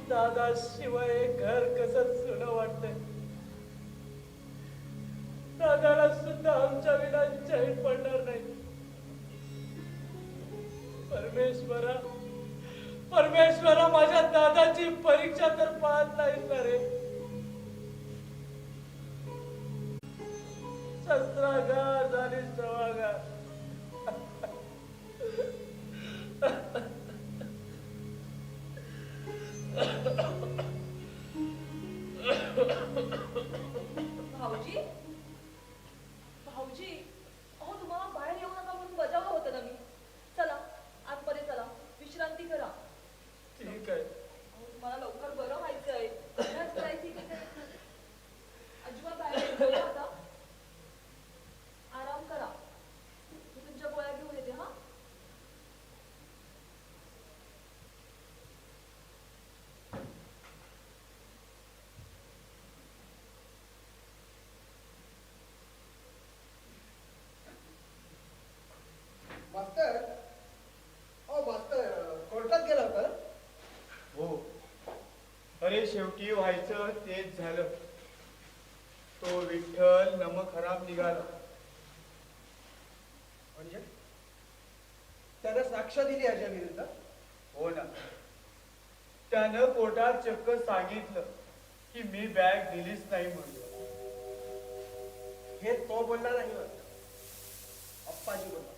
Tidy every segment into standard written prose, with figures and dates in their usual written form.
दादाशिवाय घर कसं सुनं वाटतंय. दादाला सुद्धा आमच्या विना चैन पडणार नाही. परमेश्वरा, परमेश्वरा, माझ्या दादाची परीक्षा तर पाहत नाहीस ना रे. शस्त्रागार झाली सवागार. भाऊजी, भाऊजी, अहो तुम्हाला बाहेर येऊ नका म्हणून बजावलं होतं ना मी. चला आतमध्ये चला, विश्रांती करा. ठीक आहे. अहो तुम्हाला लवकर बरं व्हायचंय. अभ्यास करायची की काय? अजिबात बाहेर येऊ नका आता. आराम करा. मी तुमच्या गोळ्या घेऊन येते. हा, मास्तर, ओ मास्तर, कोर्टात गेला होता? हो. अरे शेवटी व्हायचं तेच झालं. तो विठ्ठल नमक खराब निघाला. म्हणजे त्यानं साक्ष दिली याच्या विरुद्ध? हो ना. त्यानं कोर्टात चक्क सांगितलं की मी बॅग दिलीच नाही म्हणून. हे तो बोलला नाही वाटतं, अप्पाजी बोलला.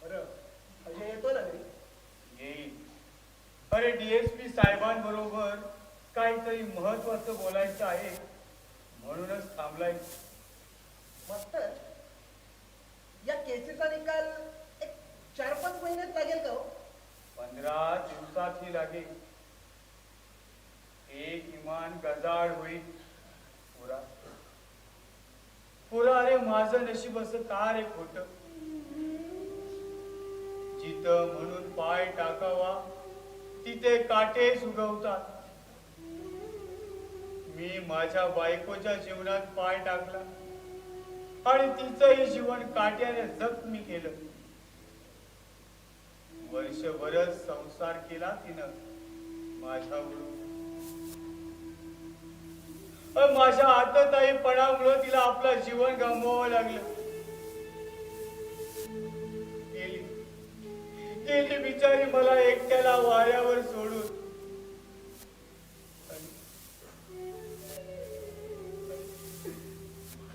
बरं, अजय येतो ना घरी? येईल. अरे डीएसपी साहेबांबरोबर काहीतरी महत्वाचं बोलायचं आहे म्हणूनच थांबलाय. मास्तर, या केसीचा निकाल एक 4-5 महिन्यात लागेल का हो? 15 दिवसातही लागेल. एक इमान गजाड होईल. पुरा पुरा. अरे माझं नशीब असं का रे खोट. जिथं म्हणून पाय टाकावा तिथे काटे सुगवतात. मी माझ्या बायकोच्या जीवनात पाय टाकला आणि तिचंही जीवन काट्याने जखमी केलं. वर्षभरच संसार केला तिनं माझ्याबरोबर. माझ्या आतताईपणामुळे तिला आपलं जीवन गमवावं लागलं. गेली गेली बिचारी मला एकट्याला वाऱ्यावर सोडून.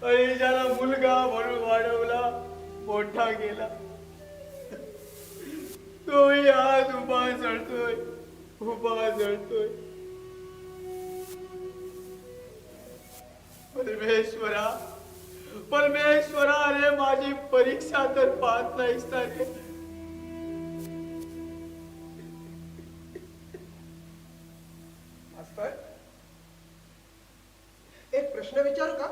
आणि ज्याला मुलगा म्हणून वाढवला मोठा गेला, तोही आज उभा जळतोय, उभा जळतोय. परमेश्वरा, परमेश्वरा, अरे माझी परीक्षा तर पाहत नाहीस ना रे. मास्तर, एक प्रश्न विचारू का?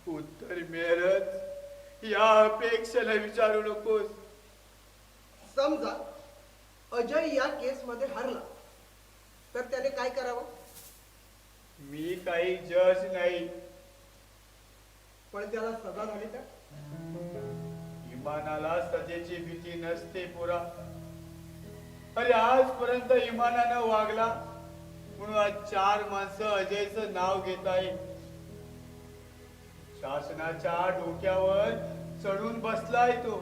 उत्तर मिळेलच या अपेक्षेला विचारू नकोस. समजा अजय या केस मध्ये हरला तर त्याने काय करावं? मी काही जज नाही. पण त्याला सजा झाली तर? इमानाला सजेची भीती नसते पुरा. अरे आजपर्यंत इमानानं वागला म्हणून आज 4 माणसं अजयचं नाव घेत आहे. शासनाच्या डोक्यावर चढून बसलाय तो.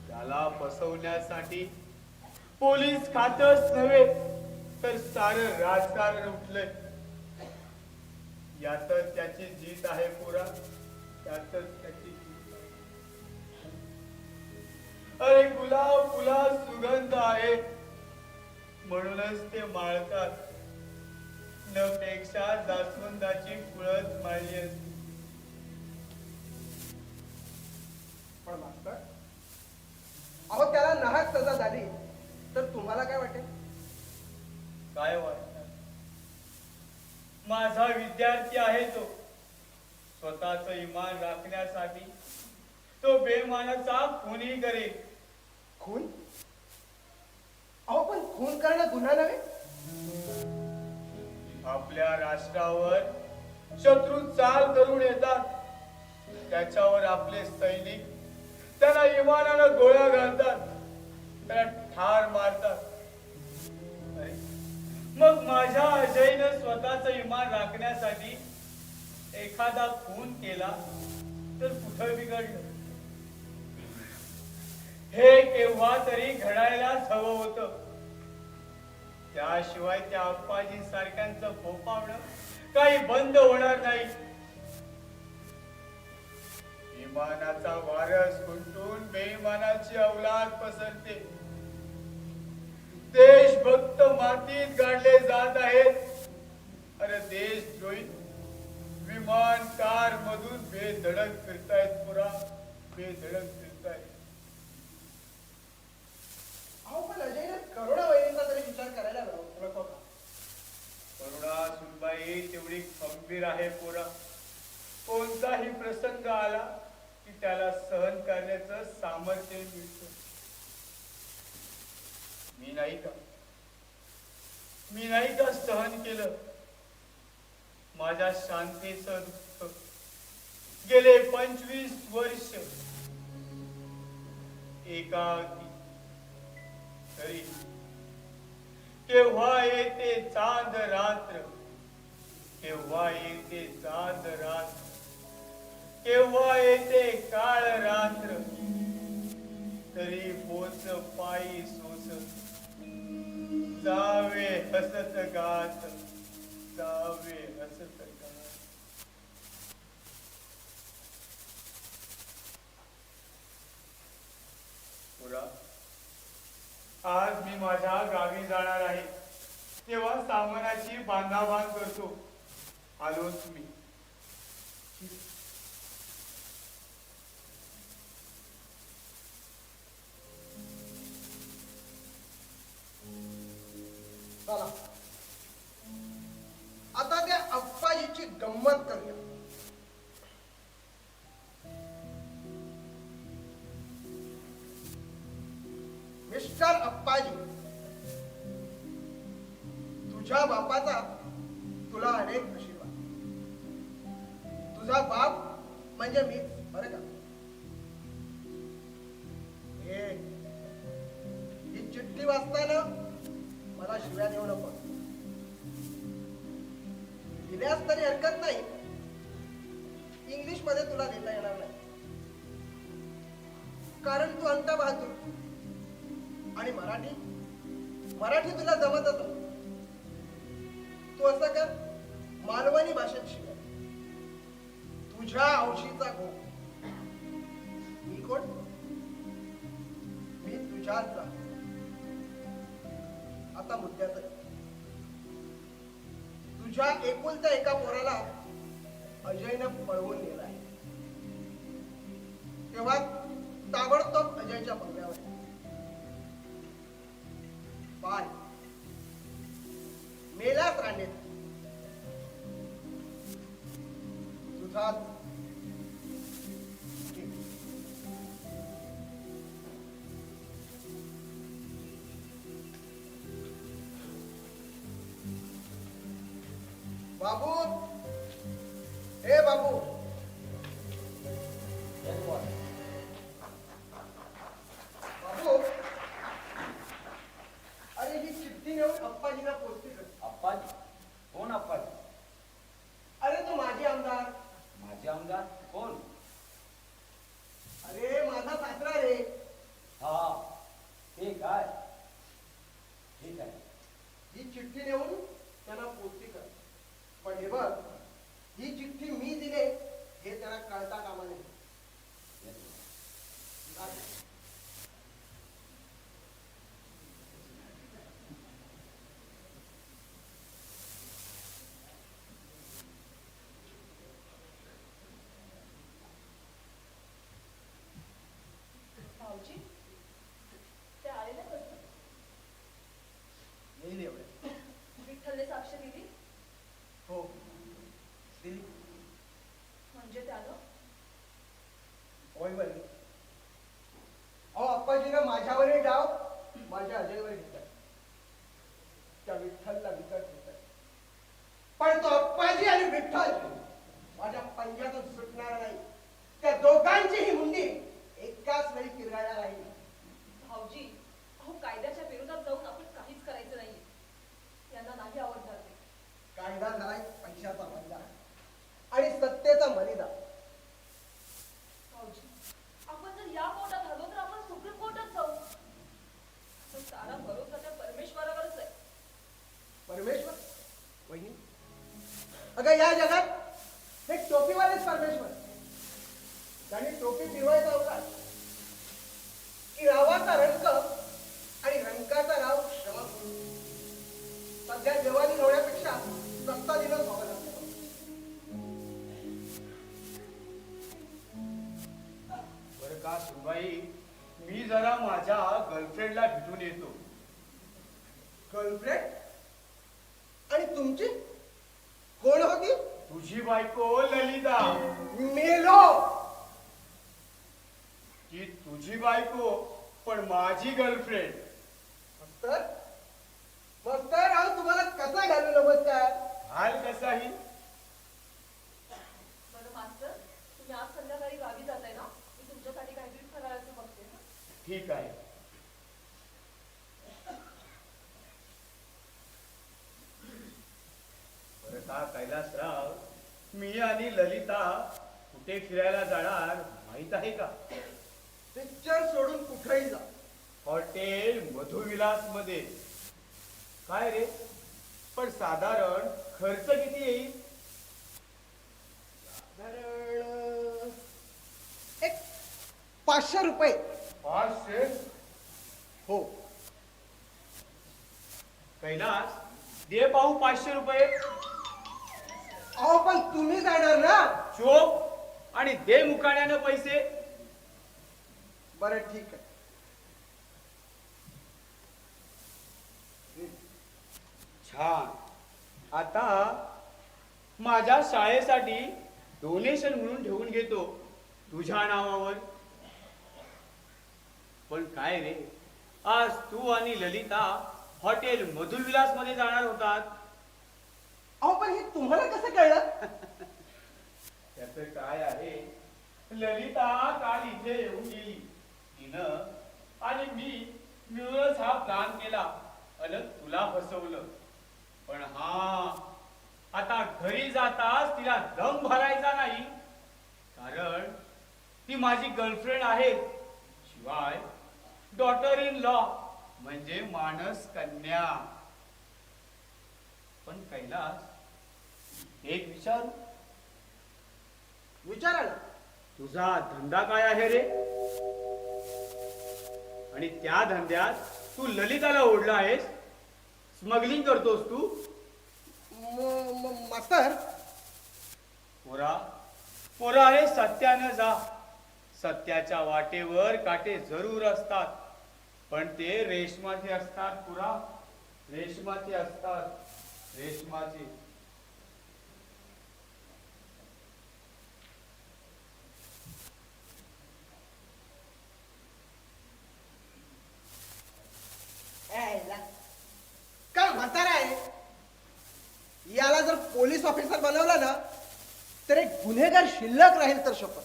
त्याला फसवण्यासाठी पोलीस खातच नव्हे तर सारं राजकारण उठलंय. यातच त्याची जीत आहे पुरा, त्यातच त्याची जीत आहे. अरे गुलाब फुलात सुगंध आहे म्हणूनच ते माळतात. न पेक्षा जास्वंदाची फुलंच माळली असती. पण मास्तर, अहो त्याला नाहक सजा झाली तर तुम्हाला काय वाटेल? काय वाटतं? माझा विद्यार्थी आहे तो. स्वतःच इमान राखण्यासाठी तो बेमानाचा खूनही करेल. खून? अहो पण खून करणं गुन्हा नव्हे? आपल्या राष्ट्रावर शत्रू चाल करून येतात. त्याच्यावर आपले सैनिक त्याला इमानानं गोळ्या घालतात, त्याला ठार मारतात. अरे माझ्या अजयनं स्वतःच इमान राखण्यासाठी एखादा खून केला तर कुठं बिघडलं? हे केव्हा तरी घडायलाच हवं होतं. त्याशिवाय त्या अप्पाजी सारख्यांचं फोपावणं काही बंद होणार नाही. इमानाचा वारस खुंटून बेईमानाची अवलाद पसरते. देशभक्त मातीत गाडले जात आहेत. अरे देशद्रोही विमान कार मधून बेधडक फिरतायत पुरा, बेधडक फिरतायत. अहो पण अजयने करुणा वहिनीचा तरी विचार करायला नको का? करुणा सुनबाई तेवढी खंबीर आहे पोरा. कोणताही प्रसंग आला की त्याला सहन करण्याचं सामर्थ्य मिळतं. मी नाही का सहन केलं माझ्या शांतीचं दुःख गेले 25 वर्ष एकाकी. तरी केव्हा येते चांद रात्र, केव्हा येते चांद रात्र, केव्हा येते काळ रात्र, तरी पोच पायी सोसत जावे हसत गात, जावे हसत गात. पुरा आज मी माझ्या गावी जाणार आहे. तेव्हा सामानाची बांधाबांध करतो. आलोच मी. चला आता त्या अप्पाजीची गंमत करूया. मिस्टर अप्पाजी, तुझ्या बापाचा तुला अनेक आशीर्वाद. तुझा बाप म्हणजे मी, बरं का? ही चिठ्ठी वाचताना मला शिव्या देऊ नको. दिल्यास तरी हरकत नाही, इंग्लिश मध्ये तुला देता येणार नाही, कारण तू अंत बहादूर. आणि मराठी तुला जमतच नाही. तू असं कर, मालवणी भाषेत शिक. तुझ्या औशीचा गो. मी कोण? मी तुझ्याच राहतो. आता मुद्द्यात तुझ्या एकुलत्या एका पोराला अजयनं पळवून नेला आहे. तेव्हा ताबडतोब अजयच्या बंगल्यावर पाय मेलाच रांडेत. तुझा बाबू, हे बाबू, बाबू, अरे ही चिठ्ठी नेऊन अप्पाजीला पोचती कर. अप्पाजी? कोण अप्पाजी? अरे तू माझे आमदार. माझे आमदार कोण? अरे माझा सासरा रे. हा, ते काय? ठीक आहे. ही चिठ्ठी नेऊन त्यांना पोचती कर. पण हे बघ, ही चिठ्ठी मी दिले हे त्याला कळता कामा नये. भाऊजी ते आलेले कसं? येईल एवढे. अगं या जगात हे टोपीवालेच परमेश्वर. त्याने टोपी फिरवायचा अवकाश की रावाचा रंग आणि रंगाचा राव श्रम. सध्या देवानी होण्यापेक्षा सत्ता दिवस व्हावं लागतं. बरं का सुनबाई, मी जरा माझ्या गर्लफ्रेंडला भेटून येतो. गर्लफ्रेंड? आणि तुमची कोण होती? तुझी बायको ललिता. मेलो. ती तुझी बायको पण माझी गर्लफ्रेंड. मास्तर मास्तर राव तुम्हाला कसा घालू नमस्कार? हाल कसाही. बरं मास्तर, तुम्ही आज संध्याकाळी गावी जाताय ना? मी तुमच्यासाठी काहीतरी फराळाचं बघते ना. ठीक आहे. बरं का कैलासराव, मी आणि ललिता कुठे फिरायला जाणार माहित आहे का? पिक्चर सोडून कुठेही जा. हॉटेल मधुविलास मध्ये. काय रे, पण साधारण खर्च किती येईल? साधारण एक 500 रुपये. 500? हो. कैलास, दे पाहू 500 रुपये. अहो पण तुम्ही जाणार ना? चोप आणि दे मुकाण्यानं पैसे. बरं ठीक आहे. छान. आता माझ्या शाळेसाठी डोनेशन म्हणून ठेवून घेतो तुझ्या नावावर. पण काय रे, आज तू आणि ललिता हॉटेल मधुविलास मध्ये जाणार होतात. अहो पण हे तुम्हाला कसं कळलं? त्याचं काय आहे, ललिता काल इथे येऊन गेली. तिनं आणि मी मिळूनच हा प्लॅन केला आणि तुला फसवलं. पण हा, आता घरी जाताच तिला दम भरायचा नाही, कारण ती माझी गर्लफ्रेंड आहे. शिवाय डॉटर इन लॉ म्हणजे मानस कन्या. पण कैलास, एक विचारू? विचारा ना. तुझा धंदा काय आहे रे? आणि त्या धंद्यात तू ललिताला ओढला आहेस. स्मगलिंग करतोस तू. मास्तर पोरा, पोरा रे, सत्यानं जा. सत्याच्या वाटेवर काटे जरूर असतात, पण ते रेशमाचे असतात पुरा. रेशमाचे असतात, रेशमाचे. काय म्हातारा आहे? याला जर पोलीस ऑफिसर बनवलं ना तर एक गुन्हेगार शिल्लक राहील तर शपथ.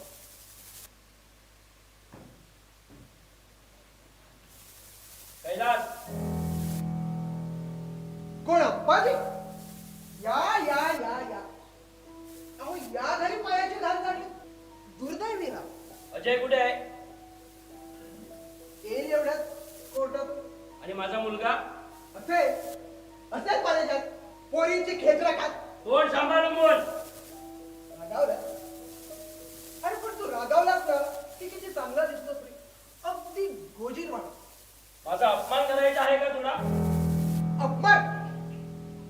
कैलास, कोण अप्पाजी? या या या या. अहो या घरी पायाची घाल झाली. दुर्दैवी हा. अजय कुठे आहे? येईल एवढ्यात कोर्टात. आणि माझा मुलगा? असेल कॉलेजात पोरींची खेचरा खात. कोण सांभाळून बोल. रागावला. अरे पण तू रागावलास ना की किती चांगला दिसतोस रे. अगदी गोजीर वाटत. माझा अपमान करायचा आहे का तुला? अपमान?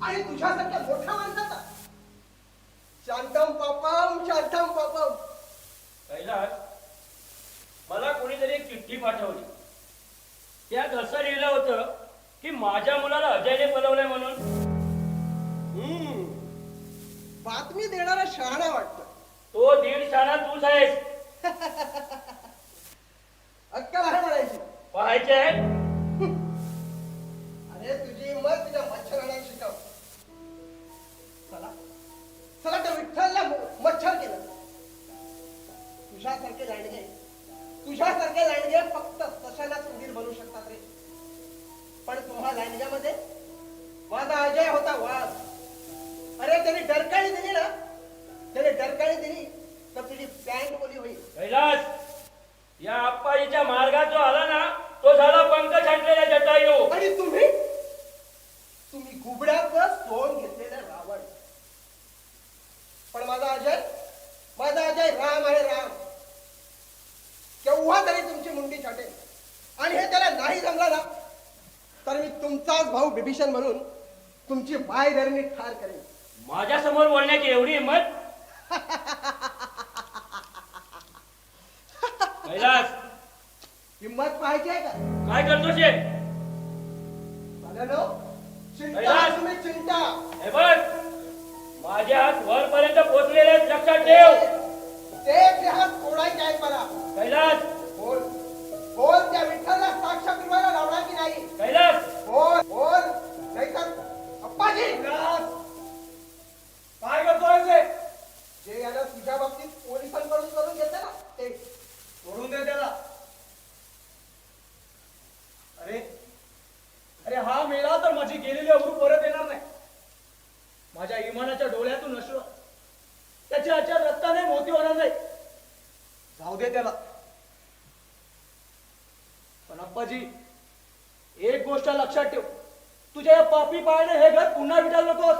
आणि तुझ्यासारख्या मोठ्या माणसाचा? शांतम पापम, शांतम पापम. कैलास, मला कोणीतरी एक चिठ्ठी पाठवली. त्यात असं लिहिलं होतं की माझ्या मुलाला अजयने पळवलंय म्हणून. बातमी देणारा शहाणा वाटतो. तो 1.5 शाणा तूच आहेस. अक्कल आहे म्हणायची. पाहायचे आहे? अरे तुझी मत तुझ्या मच्छराला शिकव. चला चला त्या विठ्ठलला मच्छर केलं. तुझ्यासारखे लांडगे फक्त तशालाच उंदीर बनू शकतात रे. पण तुम्हा लांडग्यामध्ये माझा अजय होता वाघ. अरे त्याने डरकाळी दिली ना, तर तुझी पॅन्ट ओली होईल. कैलास, या आप्पाजीच्या मार्गात जो आला ना तो झाला पंख छाटलेला जटायू. आणि तुम्ही घुबड्याचं सोंग घेतलेलं रावण. पण माझा अजय राम आहे राम. केव्हा तरी तुमची मुंडी छाटेल आणि हे त्याला नाही जमलं ना तर मी तुमचाच भाऊ बिभीषण म्हणून तुमची बायधरणी ठार करेन. माझ्या समोर बोलण्याची एवढी हिंमत? कैलास, हिंमत पाहायची आहे का? काय करतोस हे? बघानो, चिंता कैलास! तुम्ही चिंता. हे बघ, माझे हात वरपर्यंत पोहोचलेले आहेत, लक्षात ठेव. ते हात फोडायचे आहेत मला. कैलास, बोल बोल, त्या विठ्ठलला साक्ष फिरवायला लावणार की नाही? कैलास, बोल बोल, नाहीतर अप्पाजी काय करतोय ते? जे याला तुझ्या बाबतीत पोलिसांकडून करून घेतलं ना ते सोडून दे त्याला. अरे अरे हा मेला तर माझी गेलेली अब्रू परत येणार नाही. माझ्या इमानाच्या डोळ्यातून अश्रू, त्याच्या आच्या रक्ताने मोती होणार नाही. जाऊ दे त्याला. पण अप्पाजी, एक गोष्ट लक्षात ठेव, तुझ्या या पापी पायाने हे घर पुन्हा विटायला नकोस.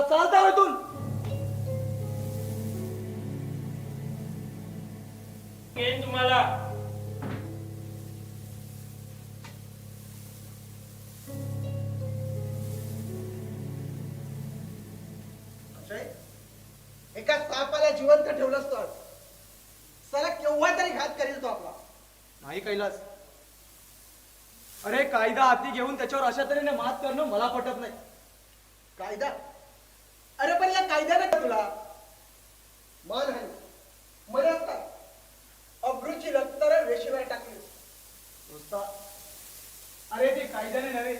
चालता इथून. येईन तुम्हाला. अक्षय, एका सापाला जिवंत ठेवलंस तो आज. साला केव्हा तरी घात करेल तो आपला. नाही कैलास, अरे कायदा हाती घेऊन त्याच्यावर अशा तऱ्हेने मात करणं मला पटत नाही. कायदा? अरे पण या कायद्याने का तुला मानहानी, मर्यादा, अब्रूची लक्तर वेशीवर टाकली. नुसता अरे ते कायद्याने नव्हे,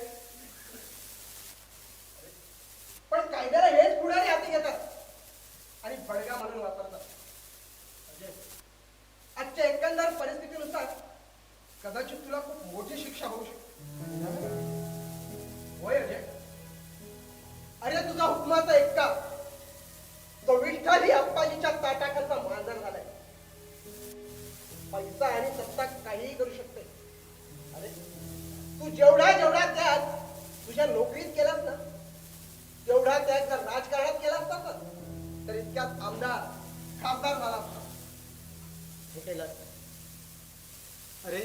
पण कायद्याला हेच पुढारी हाती घेतात आणि बळगा म्हणून वापरतात. अजय, आजच्या एकंदर परिस्थितीनुसार कदाचित तुला खूप मोठी शिक्षा होऊ शकते. होय अजय. अरे तुझा हुकमाचा एक्का तो विठ्ठल ही अप्पाजीच्या ताटाखालचा मांजर झालाय. पैसा आणि सत्ता काहीही करू शकते. अरे तू जेवढा त्याग तुझ्या नोकरीत केलास ना, तेवढा त्याग जर राजकारणात केला असता ना तर इतक्यात आमदार खासदार झाला असता. हे केलं असतं. अरे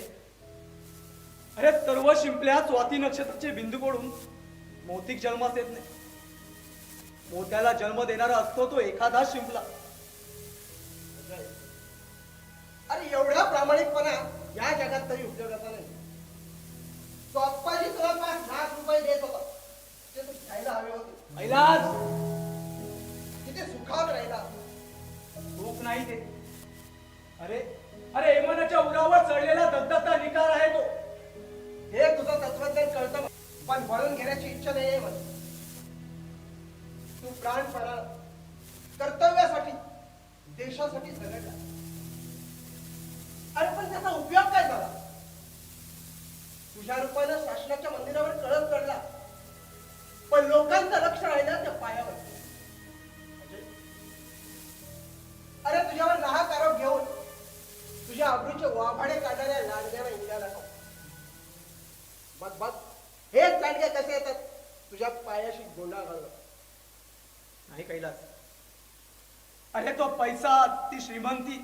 अरे सर्व शिंपल्या स्वाती नक्षत्राचे बिंदू पडून मोतीक जन्मास येत नाही. मोत्याला जन्म देणारा असतो तो एखादा शिंपला. अरे एवढा प्रामाणिकपणा या जगात तरी उपयोगाचा नाही. तो अप्पाजी तुला 5 लाख रुपये देत होता, ते तू घ्यायला हवे होते. कैलास, किती सुखात राहिला. भूक नाही ते. अरे अरे इमानाच्या उरावर चढलेला दत्ताचा निकाल आहे तो. हे तुझं तत्वज्ञान कळतं, पण वळून घेण्याची इच्छा नाहीये मला. तू प्राणपणा कर्तव्यासाठी देशासाठी जगला. अरे पण त्याचा उपयोग काय झाला? तुझ्या रूपानं शासनाच्या मंदिरावर कळस चढला, पण लोकांचं लक्ष राहिलं त्या पायावर. अरे तुझ्यावर नाहक आरोप घेऊन तुझ्या अब्रूचे वाभाडे काढणाऱ्या लांडग्याला इंडियाला टाक. बघ बघ, हेच लांडगे कसे येतात तुझ्या पायाशी गोंडा घालून. नाही कैलास, अरे तो पैसा, ती श्रीमंती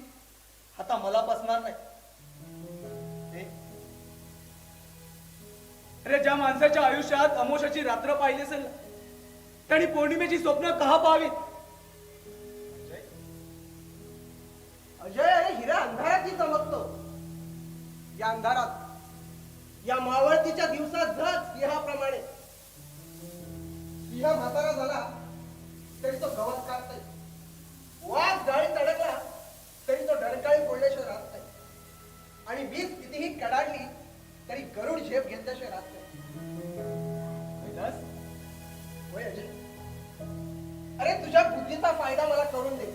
आता मला पसणार नाही. अरे ज्या माणसाच्या आयुष्यात अमोशाची रात्र पाहिली असेल त्यांनी पौर्णिमेची स्वप्न कहा पाहावीत? अजय, अरे हिरा अंधारातही चमकतो. या अंधारात, या मावळतीच्या दिवसात जग सिंहाप्रमाणे. सिंह म्हातारा झाला तरी तो गवत खात नाही. वाघ गाळीत अडकला तरी तो डरकाळी फोडल्याशिवाय राहत नाही. आणि वीज कितीही कडाडली तरी गरुड झेप घेतल्याशिवाय राहत नाही. होय अजय. अरे तुझ्या बुद्धीचा फायदा मला करून दे.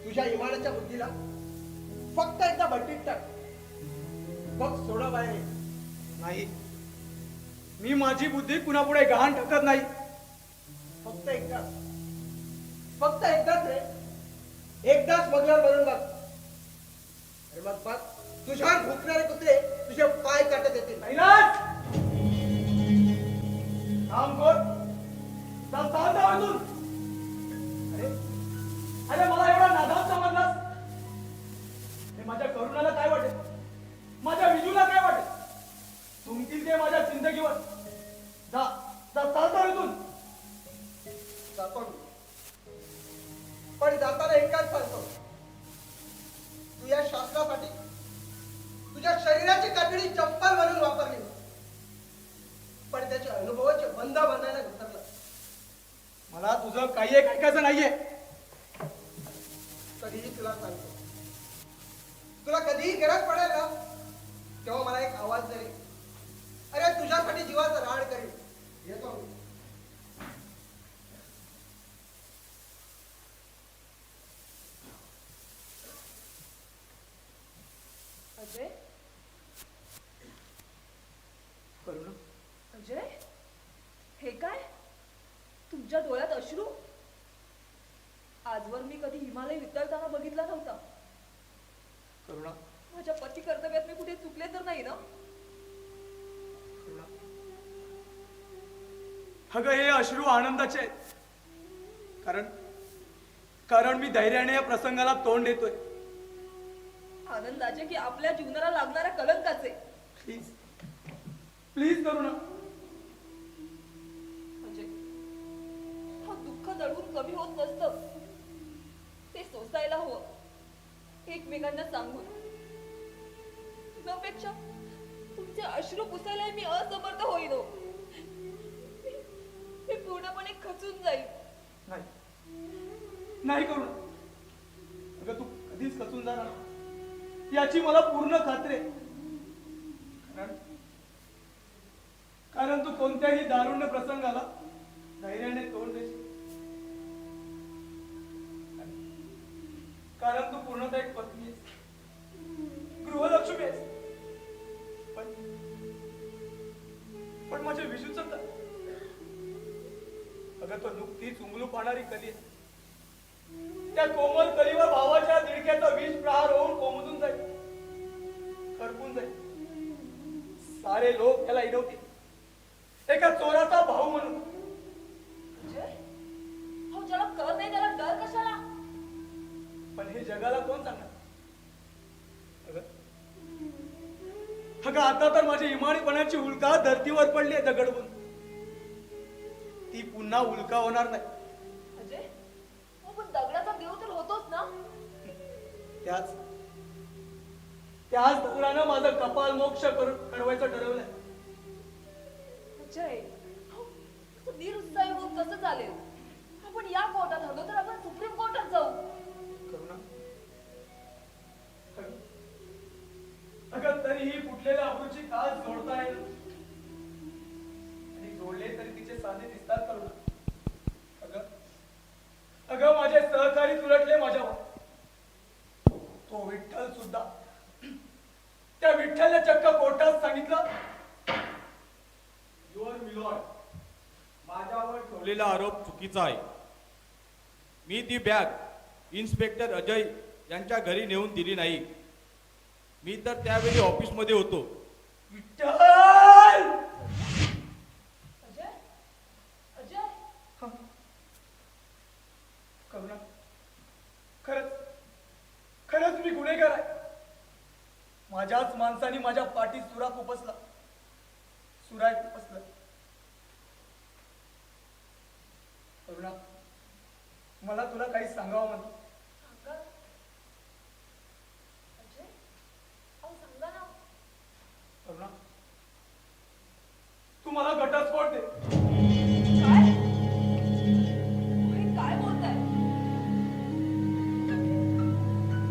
तुझ्या इमानाच्या बुद्धीला फक्त एकदा भट्टीत टाक, बघ सोडा बाहेर ये. नाही, मी माझी बुद्धी कुणापुढे गहाण ठेवत नाही. फक्त एकदाच रे, एकदाच मगलार बनून बघ. अरे मग बघ, तुझ्यावर भुकणारे कुत्रे तुझे पाय काटत येतील. कैलास, थांब कोण? चल, चाल जाऊ इथून. पडद्याच्या अनुभवाचे बंध बांधायला घसरला. मला तुझं काही एक ऐकायचं नाहीये. कधीही तुला सांगतो, तुला कधीही गरज पडेल ना तेव्हा मला एक आवाज दे. अरे तुझ्यासाठी जीवाचं राड करेल. येतो मी. अजय, करुणा, अजय, हे काय? तुमच्या डोळ्यात अश्रू? आजवर मी कधी हिमालय वितळताना बघितला नव्हता. करुणा, माझ्या पती कर्तव्यात मी कुठे चुकले तर नाही ना? करुणा. अगं हे अश्रू आनंदाचे आहेत. कारण मी धैर्याने या प्रसंगाला तोंड देतोय. आनंदाचे की आपल्या जीवनाला लागणाऱ्या कलंकाचे? प्लीज प्लीज करुणा. म्हणजे हा दुःख दडवून कमी होत नसतं, ते सोसायला हवं एकमेकांना सांगून. त्यापेक्षा तुमचे अश्रू पुसायला मी असमर्थ होईन. मी पूर्णपणे खचून जाईल. नाही नाही करुणा. अगं तू कधीच खचून जाणार याची मला पूर्ण खात्री आहे. कारण तू कोणत्याही दारुण्य प्रसंगाला धैर्याने तोंड देशील. कारण तू पूर्णतः एक पत्नी आहेस, गृहलक्ष्मी आहेस. पण माझ्या विशूचं तर अगं तो नुकतीच उमलू पाहणारी कली आहे. त्या कोमल कलीवर भावाच्या दिडक्याचा विष प्रहार होऊन कोमजून जाईल, करपून जाईल. सारे लोक त्याला इडवतील एका चोराचा भाऊ म्हणून. अजय, हो ज्याला कर नाही त्याला डर कशाला? पण हे जगाला कोण सांगणार? अगं आता तर माझी इमाणीपणाची उल्का धरतीवर पडली आहे दगडून. ती पुन्हा उल्का होणार नाही. अजय, हो पण दगडाचा देव तर होतोच ना? त्याच दगडानं माझं कपाल मोक्ष करवायचं ठरवलंय. अजय, हो, असं निरुत्साही होऊन कसं चालेल? आपण या कोर्टात हवं तर आपण सुप्रीम कोर्टात जाऊ. करुणा, अगं तरीही फुटलेल्या अब्रूची कास जोडता येईल आणि जोडले तरी तिचे साधे दिसतात. करुणा, अगं माझे सहकारी उलटले माझ्यावर. तो विठ्ठल सुद्धा, त्या विठ्ठलने चक्क कोर्टात सांगितलं, युअर मिलॉर्ड, माझ्यावर ठेवलेला आरोप चुकीचा आहे. मी ती बॅग इन्स्पेक्टर अजय यांच्या घरी नेऊन दिली नाही. मी तर त्यावेळी ऑफिसमध्ये होतो. विठ्ठल! अजय, अजय, करुणा, खरंच मी गुन्हेगार आहे. माझ्याच माणसाने माझ्या पाठीत सुराय खुपसला. करुणा, मला तुला काही सांगावं म्हणतो. सांगा. अजय, अहो सांगा ना. करुणा, तू मला घटस्फोट दे. काय? हे काय बोलताय?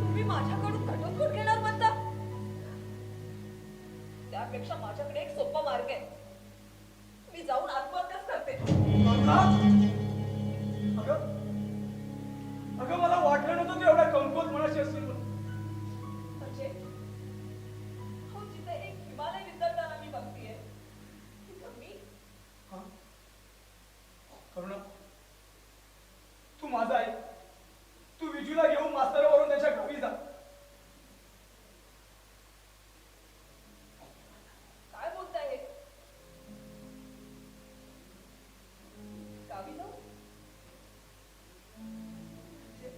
तुम्ही माझ्याकडून घटस्फोट घेणार म्हणता? त्यापेक्षा माझ्याकडे एक सोपा मार्ग आहे. मी जाऊन आत्महत्याच करते. करुणा, अगं मला वाटलं नव्हतं तू एवढा कमकुवत मनाशी असशील म्हणून. अजय, हो जिथे एक हिमालय वितळताना मी बघतीये, तिथं मी. करुणा, तू माझा आहे. तू विजूला घेऊन मास्तरावरून त्याच्या गावी जा. काय बोलताय हे? गावी जाऊ? अजय,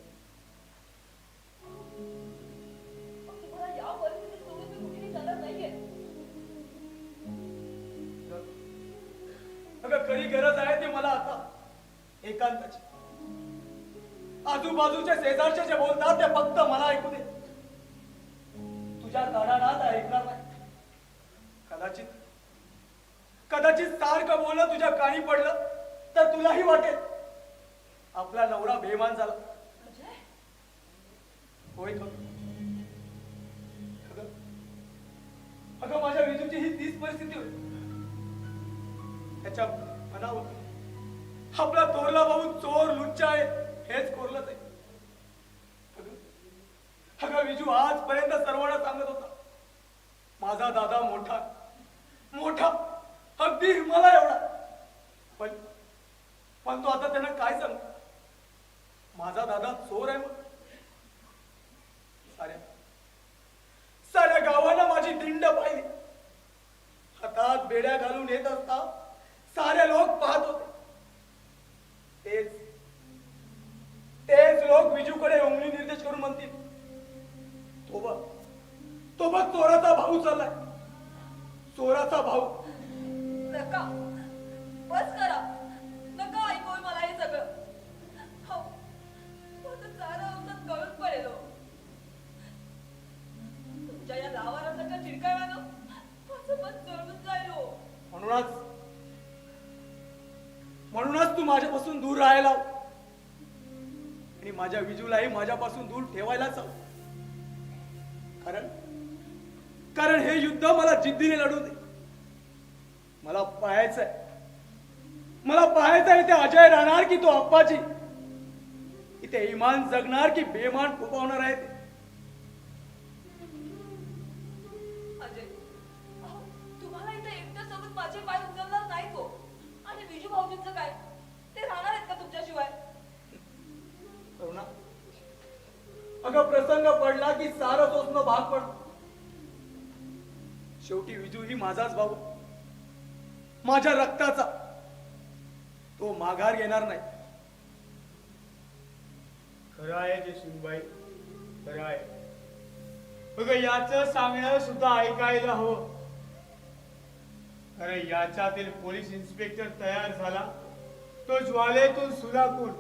मग तुम्हाला या परिस्थितीत सोडून मी कुठेही जाणार नाहीये. अगं खरी गरज आहे ती मला आता एकांताची. आजूबाजूचे शेजारचे जे बोलतात ते फक्त मला ऐकू दे. तुझ्या कानाला ऐकणार नाही. कदाचित सारखं बोलणं तुझ्या कानी पडलं तर तुलाही वाटेल आपला नवरा बेमान झाला. अजय, होय का? अगं अगं, माझ्या विजूची ही तीच परिस्थिती होती. त्याच्या मनावर आपला थोरला भाऊ चोर लुच्चा आहे हेच कोरलंच आहे. अगं विजू आजपर्यंत सर्वांना सांगत होता माझा दादा मोठा मोठा अगदी मला एवढा. पण तो आता त्यांना काय सांग माझा दादा चोर आहे. मग साऱ्या साऱ्या गावाला माझी दिंड पाहिली. हातात बेड्या घालून येत असता सारे लोक पाहत होते. तेच तेच लोक विजूकडे उंगली निर्देश करून म्हणतील तो बघ चोराचा भाऊ चाललाय. चोराचा भाऊ. नका, बस करा. नका ऐकू मला हे सगळं. हो, माझं सारं औषध गळून पडेल हो. तुमच्या या लावारासारख्या चिडकाव्यानं माझं मन जळून जाईल हो. म्हणूनच तू माझ्यापासून दूर राहायला आणि माझ्या विजूलाही माझ्यापासून दूर ठेवायलाच हवं. कारण हे युद्ध मला जिद्दीने लढू दे. मला पाहायचंय ते अजय राहणार की तो अप्पाजी. इथे इमान जगणार की बेमान फुपावणार आहे ते. अजय, अहो, तुम्हाला इथे एकटं सोडून माझे पाय उचलणार नाही तो. आणि विजू भाऊजींचं काय? ते राहणार आहेत का तुमच्याशिवाय? करुणा, अगं प्रसंग पडला की सारं सोसणं भाग पडतं. शेवटी विजू ही माझाच भाऊ, माझ्या रक्ताचा. तो माघार घेणार नाही. खरं आहे जे सुनबाई, खरं आहे. अगं याचं सांगणं सुद्धा ऐकायला हवं. अरे याच्यातील पोलीस इन्स्पेक्टर तयार झाला तो ज्वालेतून सुलाकून.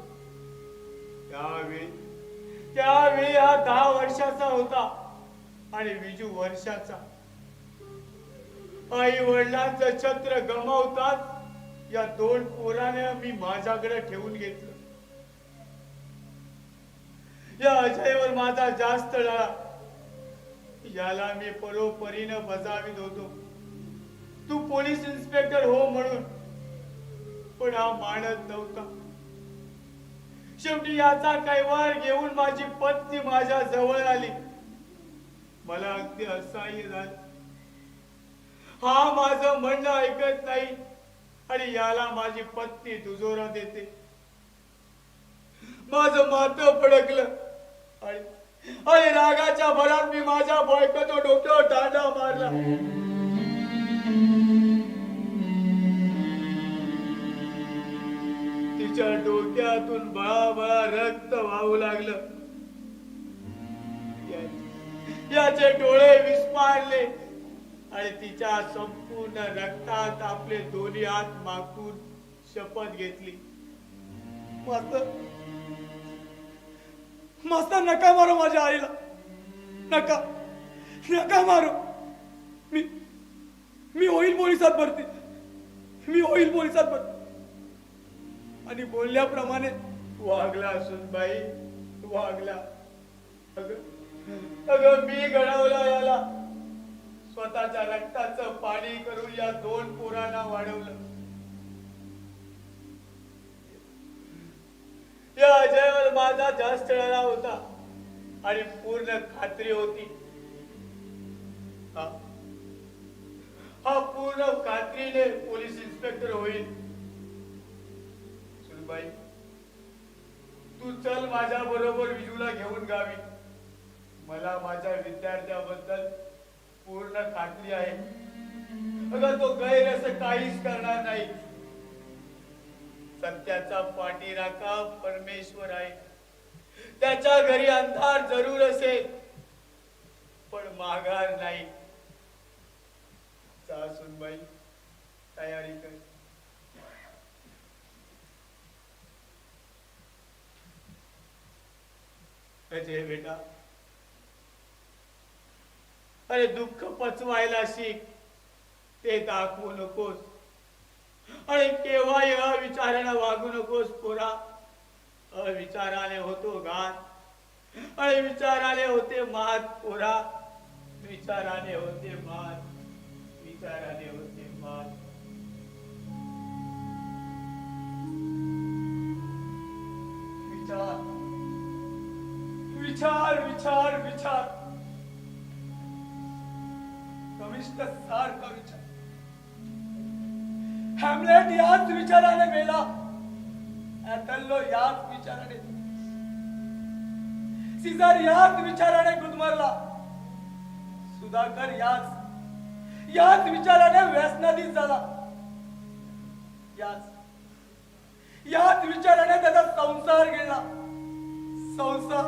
त्यावेळी हा 10 वर्षाचा होता आणि विजू वर्षाचा. आई वडिलांचं छत्र गमावतात या 2 पोराने मी माझ्याकडे ठेवून घेतलं. या अजयवर माझा जास्त लळा. याला मी परोपरीनं बजावीत होतो. तू पोलीस इन्स्पेक्टर हो म्हणून, पण हा मानत नव्हता. शेवटी याचा कैवार घेऊन माझी पत्नी माझ्या जवळ आली. मला अगदी असह्य झालं. हा माझं म्हणणं ऐकत नाही आणि याला माझी पत्नी दुजोरा देते. माझं माथं फडकलं आणि रागाच्या भरात मी माझ्या बायकोच्या डोक्यावर दांडा मारला. तिच्या डोक्यातून बळाबळा रक्त वाहू लागलं. याचे डोळे विस्फारले आणि तिच्या संपूर्ण रक्तात आपले दोन्ही हात माखून शपथ घेतली. मास्तर नका मारो माझ्या आईला. नका मारो. मी होईल पोलिसात भरती. आणि बोलल्याप्रमाणे वागला सुनबाई, वागला. अगं मी घडवला याला. स्वतःच्या रक्ताचं पाणी करून या 2 पोरांना वाढवलं. या अजयवर माझा जास्त लळा होता आणि पूर्ण खात्री होती हा पूर्ण खात्रीने पोलीस इन्स्पेक्टर होईल. सुनबाई, तू चल माझ्या बरोबर विजूला घेऊन गावी. मला माझ्या विद्यार्थ्याबद्दल पूर्ण खात्री आहे. अगं तो गैर असं काहीच करणार नाही. सत्याचा पाठीराखा परमेश्वर आहे. त्याच्या घरी अंधार जरूर असेल पण माघार नाही. जा सुनबाई, तयारी कर. अजय बेटा, अरे दुःख पचवायला शिक. ते दाखवू नकोस. अविचाराने वागू नकोस पोरा. अविचाराने होतो घात आणि विचाराने होते मात पोरा. विचाराने होते मात, विचाराने होते मात. विचार विचार विचार विचार, कविष्ट सारखा विचार. हॅमलेट याच विचाराने मेला, ॲथल्लो याच विचाराने, सीझर याच विचाराने गुदमरला, सुधाकर याच विचाराने व्यसनाधीन झाला. याच विचाराने त्याचा संसार गेला. संसार.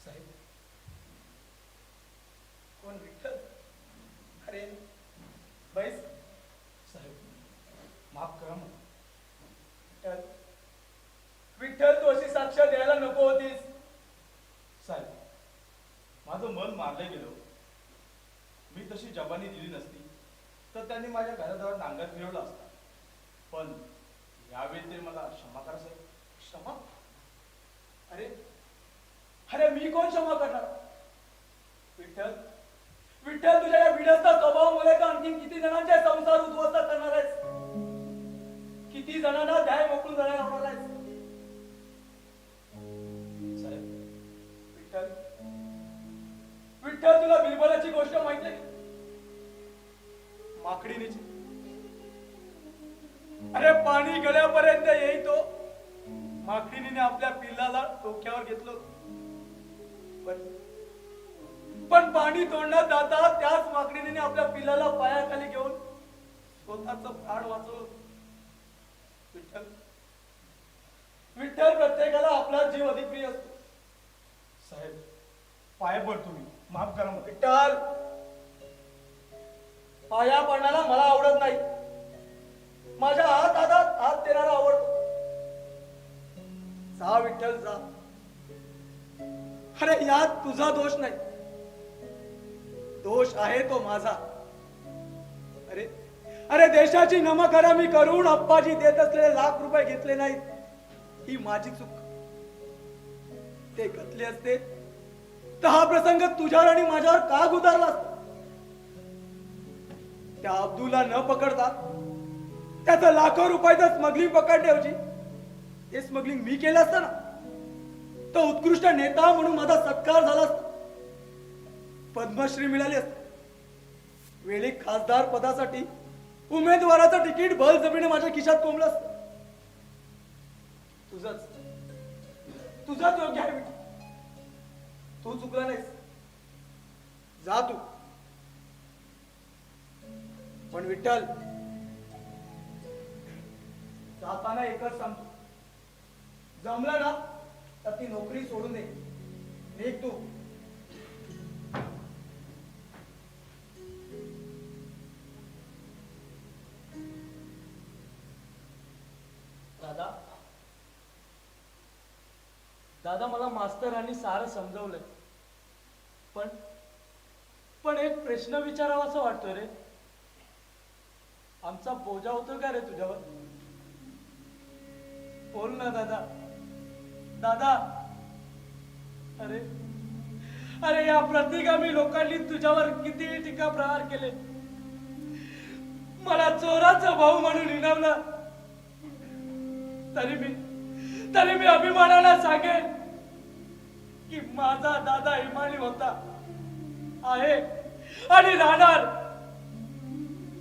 साहेब, कोण विठ्ठल? अरे बैस. साहेब, माफ करा मला. विठ्ठल, तू अशी साक्ष द्यायला नको होतीस. साहेब, माझं मन मारलं गेलं. मी तशी जबानी दिली नसती तर त्यांनी माझ्या घराजवळ नांगर फिरवला असता. पण यावेळी तरी मला क्षमा करा साहेब. क्षमा? अरे मी कोण क्षमा करणार? विठ्ठल, तुझ्या या बिडस्त स्वभावामुळे तर आणखी किती जणांचे संसार उद्ध्वस्त करणार आहेस? किती जणांना ध्याय मोकळून जाणार लावणार आहेस? साहेब, विठ्ठल, तुला बिरबलाची गोष्ट माहिती आहे? माकडीनीची. अरे पाणी गळ्यापर्यंत येई तो माकडीने आपल्या पिल्लाला डोक्यावर घेतलं. पण पाणी तोडण्यात जाता त्याच माकडीने आपल्या पिल्लाला पायाखाली घेऊन स्वतःच प्राण वाचवलं. विठ्ठल, प्रत्येकाला आपला जीव अधिक प्रिय असतो. साहेब, पाय पडतो मी, माफ करा मला. विठ्ठल, पाया पडणारा मला आवडत नाही. माझ्या हातात हात देणारा आवडतो. जा विठ्ठल, जा. अरे यात तुझा दोष नाही, दोष आहे तो माझा. अरे देशाची नमखरामी करून अप्पाजी देत असलेले लाख रुपये घेतले नाहीत, ही माझी चूक. ते घेतले असते तर हा प्रसंग तुझ्यावर आणि माझ्यावर का गुदारला असता? त्या अब्दुलला न पकडता त्याचं लाखो रुपयाचं स्मगलिंग पकडण्याऐवजी ते स्मगलिंग मी केलं असतं ना, तो उत्कृष्ट नेता म्हणून माझा सत्कार झाला असता, पद्मश्री मिळाली असती. वेळी खासदार पदासाठी उमेदवाराचं तिकीट बळजबरीने माझ्या खिशात कोंबलं असतं. तुझंच योग्य आहे विठ्ठल. तू चुकला नाहीस, जा तू. पण विठ्ठल, जाताना एकच सांगतो, जमलं ना तर ती नोकरी सोडून दे, निघ तू. दादा, मला मास्तरांनी सारं समजवलंय, पण एक प्रश्न विचारावा असं वाटतोय रे. आमचा बोजा होतो का रे तुझ्यावर? बोल ना दादा. दादा, अरे या प्रतिगामी लोकांनी तुझ्यावर किती टीका प्रहार केले, मला चोराचा भाऊ म्हणून हिणवलं, तरी मी अभिमानाने सांगेन की माझा दादा इमानी होता, आहे आणि राहणार.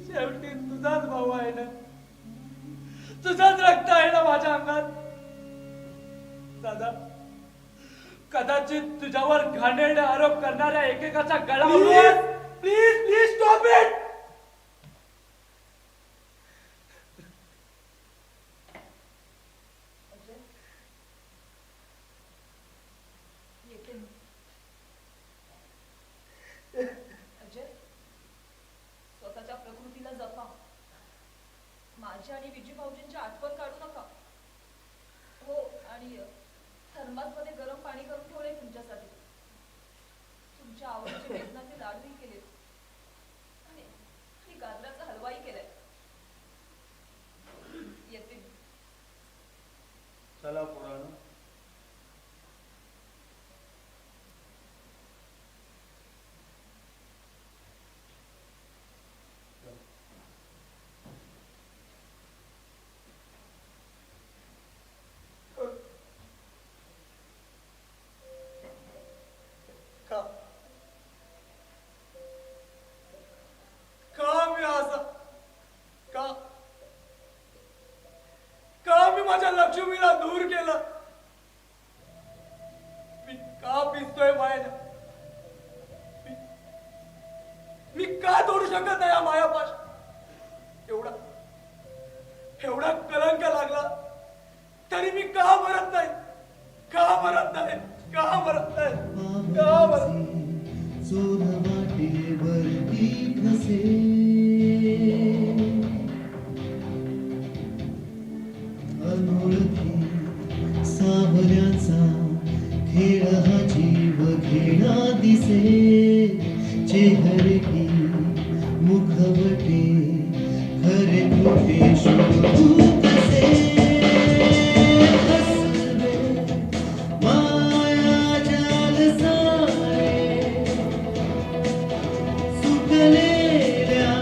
शेवटी तुझाच भाऊ आहे ना, तुझंच रक्त आहे ना माझ्या अंगात. दादा, कदाचित तुझ्यावर घाणेरडे आरोप करणाऱ्या एकेकाचा गळा. Please please stop it. Ajay, स्वतःच्या प्रकृतीला जपा. माझी आणि विजू भाऊजींची आठवण काढू नका. हो, आणि थर्मासमध्ये गरम पाणी करून ठेवले तुमच्यासाठी. तुमच्या आवडीचे बेसनाचे लाडूही केले आणि गाजराचा हलवाही केलाय. येते. चला पुराण. का का मी असा का का मी माझ्या लक्ष्मीला दूर केलं? मी का पिसतोय मायाने? मी का तोडू शकत नाही या मायापाश? एवढा एवढा कलंक लागला तरी मी का मरत नाही? का मरत नाही? का मरत नाही? का मरत नाही? चोर वाटेवरती कसे अनोळखी सावऱ्याचा खेळ हा जीव घेणा दिसे चेहरे की मुखवटे खरे खोटे शोधू कसे हसवे माया जाल सारे सुटलेल्या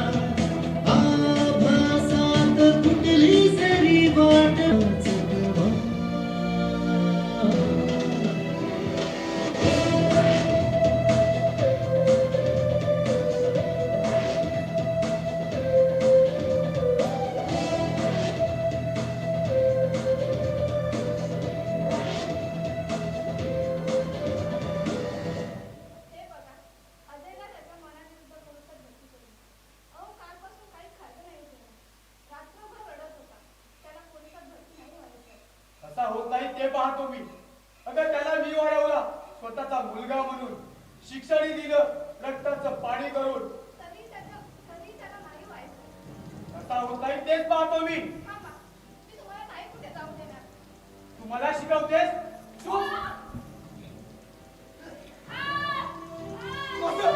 आभासात कुठली सरी वाट चकवा हे बघा, अजयला त्याच्या मनाविरुद्ध पोलिसात भरती केली. अहो, कालपासून काही खाल्लं नाही त्याने. रात्रभर रडत होता. त्याला पोलिसात भरती नाही व्हायचं. असा होत नाही ते पाहतो मी. अगं त्याला मी वाढवला स्वतःचा मुलगा म्हणून, शिक्षणही दिलं रक्ताचं पाणी करून. तरी त्याला नाही व्हायचं. असा होत नाही तेच पाहतो मी. थांबा, मी तुम्हाला नाही कुठे जाऊ देणार. तू मला शिकवतेस? तू मास्तर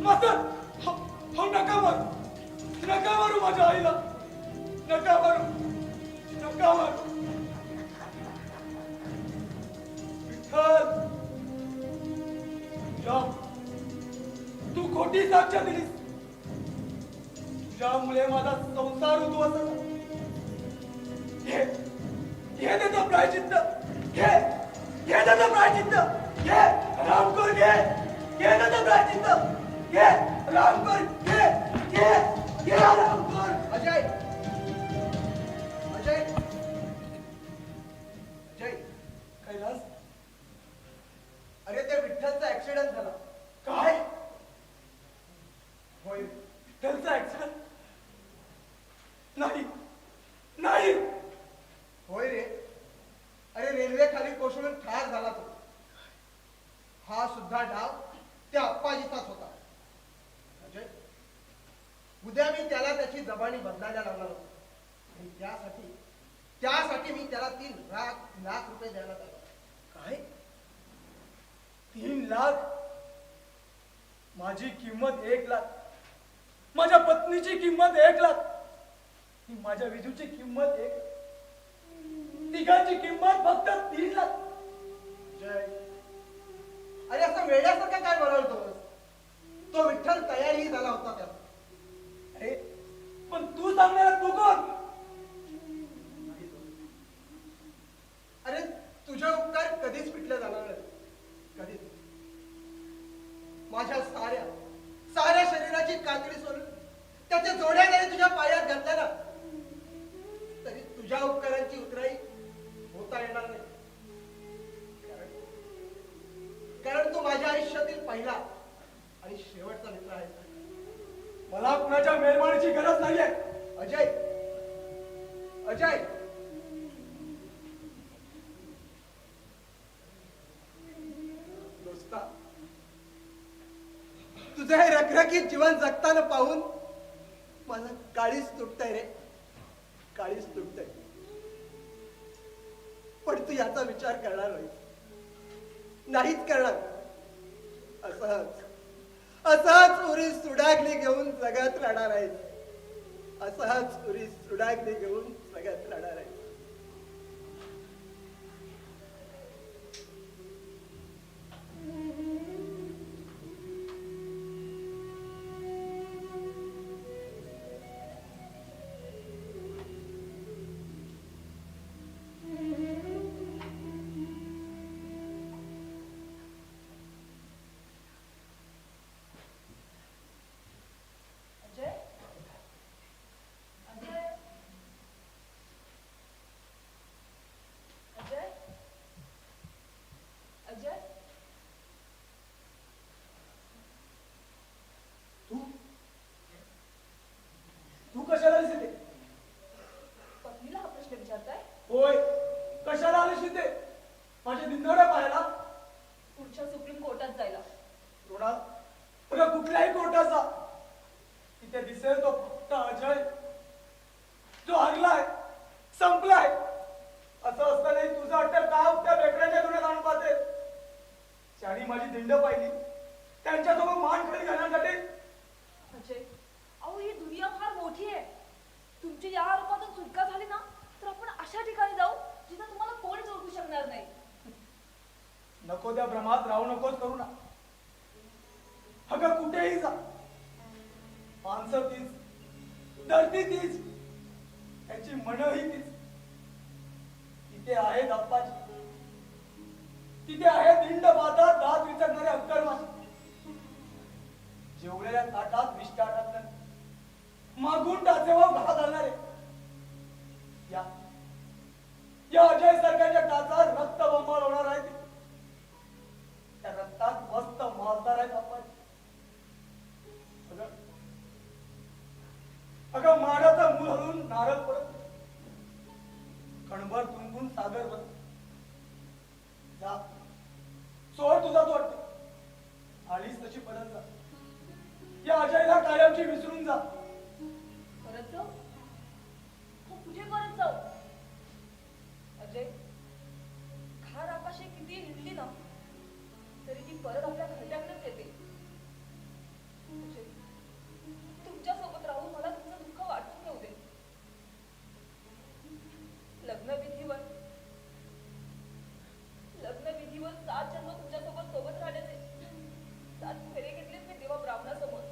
मास्तर हो हो, नका मारू, नका मारू माझ्या आईला, नका मारू, नका मारू. विठ्ठल, तू खोटी साक्ष दिलीस. तुझ्यामुळे माझा संसार उद्ध्वस्त झाला. घे घे त्याचं प्रायचित्त, घे घे त्याचं प्रायचित्त, घे रामकर, घे घे त्याचं प्रायचित्त, घे रामकर, घे घे घे रामकर. अजय अजय अजय कैलास, अरे त्या विठ्ठलचा ऍक्सिडेंट झाला. काय होय. विठ्ठलचा ऍक्सिडेंट? नाही नाही. होय रे. अरे रेल्वे खाली कोसळून ठार झाला तो. हा सुद्धा डाव त्या अप्पाजीचाच होता. अजय, उद्या मी त्याला त्याची जबानी बदलायला लावणार होतो. आणि त्यासाठी मी त्याला 3 लाख रुपये द्यायला आलो. काय? 3 लाख? माझी किंमत 1 लाख, माझ्या पत्नीची किंमत 1 लाख, माझ्या विजूची किंमत 1 लाख, तिघांची किंमत फक्त 3 लाख. जय, अरे असं वेड्यासारखं काय बोलावतोस? तो विठ्ठल तयारही झाला होता त्याला. अरे पण तू सांगणार तू कोण? अरे तुझे उपकार कधीच पिटले जाणार नाही. कधीच. माझ्या साऱ्या शरीराची कातडी सोडून त्याच्या जोड्या जरी तुझ्या पायात घातल्या ना, तरी तुझ्या उपकारांची उतराई होता येणार नाही. कारण तू माझ्या आयुष्यातील पहिला आणि शेवटचा मित्र आहेस. मला कुणाच्या मेहरबानीची गरज नाहीये. अजय अजय, दोस्ता, तुझं हे रखरखीत जीवन जगताना पाहून माझं काळीच तुटतंय रे, काळीच तुटतंय. पण तू याचा विचार करणार नाहीच करणार. असाच उरी सुडागली घेऊन जगत राहणार आहेस. असाच उरी सुडागली घेऊन जगत राहणार आहेस. अजय अजय अजय अजय तू कशाला आलीस इथे? पत्नीला हा प्रश्न विचारताय? होय, कशाला आलीस इथे? माझ्या दिंडोड्या पाहायला? पुढच्या सुप्रीम कोर्टात जायला. रोडा बघा, कुठल्याही कोर्टाचा तिथे दिसेल तो फक्त अजय, जो हरलाय, संपलाय. असं असतानाही तुझं अट्टर गाव त्या बेकऱ्याच्या दुनियात आणून पाहते. ज्यांनी माझी दिंड पाहिली त्यांच्यासोबत मान खाली घालण्यासाठी. अजय, अहो ही दुनिया फार मोठी आहे. तुमची या आरोपातून सुटका झाली ना तर आपण अशा ठिकाणी जाऊ जिथे तुम्हाला कोणीच ओळखू शकणार नाही. नको त्या भ्रमात राहू नकोस करू ना. अगं कुठेही जा, माणसं तीच, धरती तीच, त्याची मनही तीच. तिथे आहेत अप्पाजी, तिथे आहे दिंड बाधा दात विचारणारे अक्कल माशी. जेवलेल्या ताटात विष्टा टाकणार, मागून टाचेवा घा घालणारे. या अजय सरकारच्या टाचा रक्त बंबाळ होणार आहे. त्या रक्तात मस्त माजदार आहेत आपण. अगं माडाचा मूल हलून नारळ पडत, कणभर तुंबून सागर बन. जा, सोड तुझा तो वाटते. आलीस तशी परत जा. या अजयला कायमची विसरून जा. परत जाऊ? हो, कुठे परत जाऊ? अजय, खार आकाशे किती हिंडली ना तरी ती परत आपल्या घरट्याकडेच येते. अजय, तुमच्यासोबत राहून मला तुमचं दुःख वाटून घेऊ दे. लग्नविधीवर 7 जन्म तुमच्यासोबत सोबत राहण्याचे 7 फेरे घेतलेत मी देवा ब्राह्मणासमोर.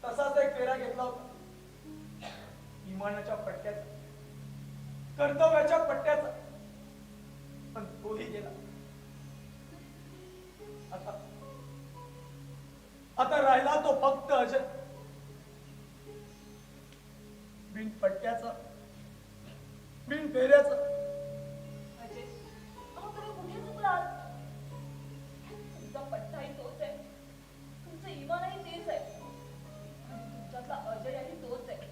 तसाच एक फेरा घेतला होता. इमानाच्या पट्ट्याचा, कर्तव्याच्या पट्ट्याचा, पण तोही गेला. आता राहिला तो फक्त अजय. बिन पट्ट्याचा, बिन फेऱ्याचा. अजय, अहो तुम्ही कुठे चुकलात? तुमचा पट्टाही तोच आहे, तुमचं इमानही तेच आहे, आणि तुमच्यातला अजयही तोच आहे.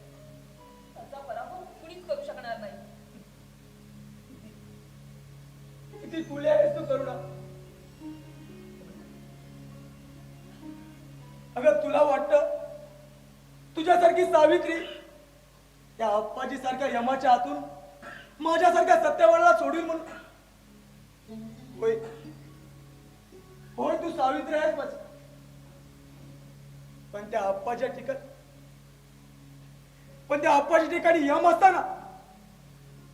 त्याचा पराभव कुणीच करू शकणार नाही. किती खुले आहेस तू करुणा. अगं तुला वाटतं तुझ्यासारखी सावित्री त्या अप्पाजी सारख्या यमाच्या हातून माझ्यासारख्या सत्यवानाला सोडून म्हणून? होय होय, तू सावित्री आहेस माझी. पण त्या अप्पाच्या ठिकाणी यम असताना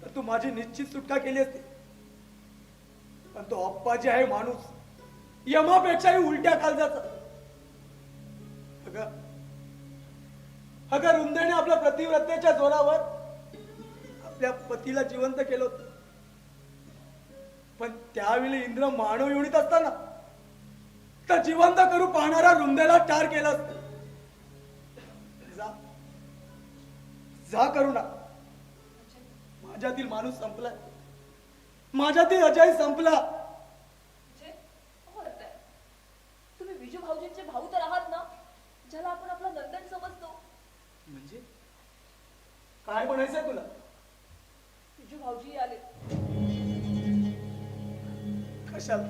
तर तू माझी निश्चित सुटका केली असती. पण तो अप्पाजी आहे माणूस, यमापेक्षाही उलट्या काळजाचा. अगं रुंदेने आपल्या प्रतिव्रतेच्या जोरावर आपल्या पतीला जिवंत केलं होतं. पण त्यावेळी इंद्र मानव योनीत असताना तर जिवंत करू पाहणारा रुंदेला ठार केलं असत. जा जा करुणा. माझ्यातील माणूस संपलाय, माझ्यातील अजय संपला. अजय, अहो रत्ताय, तुम्ही विजू भाऊजींचे भाऊ तर आहात ना, ज्याला आपण आपला नंदन समजतो. म्हणजे काय म्हणायचंय तुला? विजू भाऊजी आले. कशाला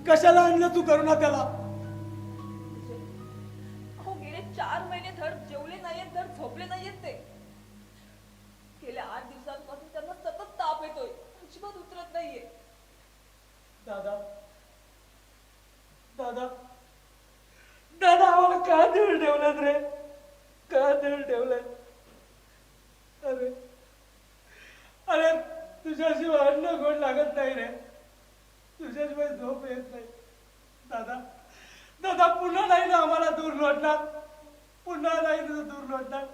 कशाला आणलं तू करुणा त्याला? अहो गेले 4 महिने धड जेवले नाहीयेत, धड झोपले नाहीयेत ते. गेल्या 8 दिवसांपासून त्यांना सतत ताप येतोय, अजिबात उतरत नाहीये. दादा दादा दादा आम्हाला का देऊन ठेवलं रे? का देऊन ठेवलं? अरे अरे तुझ्याशी भांडणं गोड लागत नाही रे, तुझ्याशिवाय झोप येत नाही. दादा दादा पुन्हा नाही ना आम्हाला दूर लोटणार, पुन्हा नाही ना दूर लोटणार.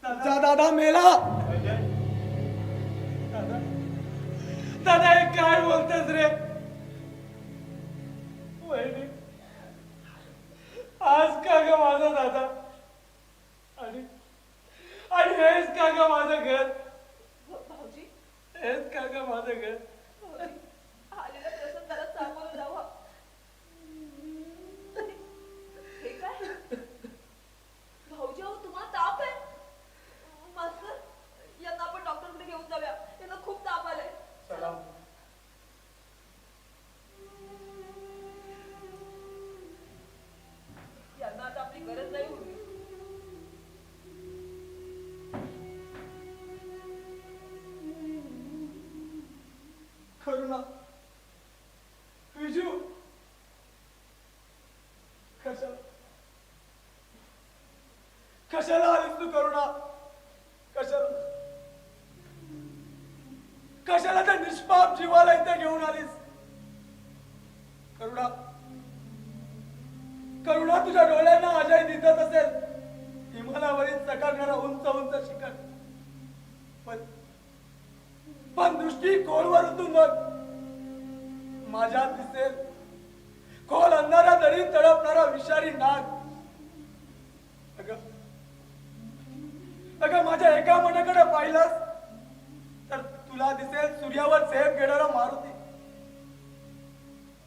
दादा दादा मेला. अजय, दादा दादा हे काय बोलतेस रे? वहिनी आज का ग माझा दादा? आणि आणि हेच का ग माझं घर? भाऊजी हेच का ग माझं घर? भाऊजी आलेल्या प्रसंगाला सामोरं जाऊ. हे काय भाऊजी? अहो तुम्हाला ताप आहे? मास्तर यांना आपण डॉक्टरकडे घेऊन जाऊया, यांना खूप ताप आलाय. चला. यांना आता आपली गरज नाही उरली. करुणा, विजू, कशाला कशाला आलीस तू करुणा? कशाला कशाला त्या निष्पाप जीवाला इथे घेऊन आलीस? करुणा करुणा तुझ्या डोळ्यांना अजय दिसत असेल, हिमालयावरील चकाकणारा उंच उंच शिखर, पण दृष्टी खोलवर उतरून बघ, माझ्यात दिसेल खोल अंधारा दरीत तडपणारा विषारी नाग. अगं माझ्या एका मनाकडे पाहिलंस तर तुला दिसेल सूर्यावर झेप घेणारा मारुती,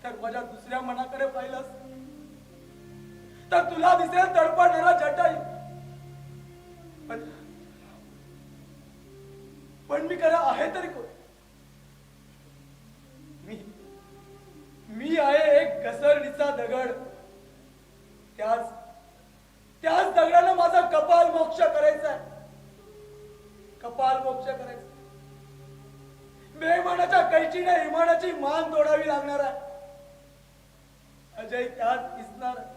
तर माझ्या दुसऱ्या मनाकडे पाहिलंस तर तुला दिसेल तडपडणारा जटाई. पण मी खरं आहे तरी कोण? मी आहे एक घसरणीचा दगड. त्याच दगडानं माझा कपाल मोक्ष करायचा आहे. कपाल मोक्ष करायचा. बेमानाच्या कैचीने इमानाची मान तोडावी लागणार आहे. अजय त्याच दिसणार आहे.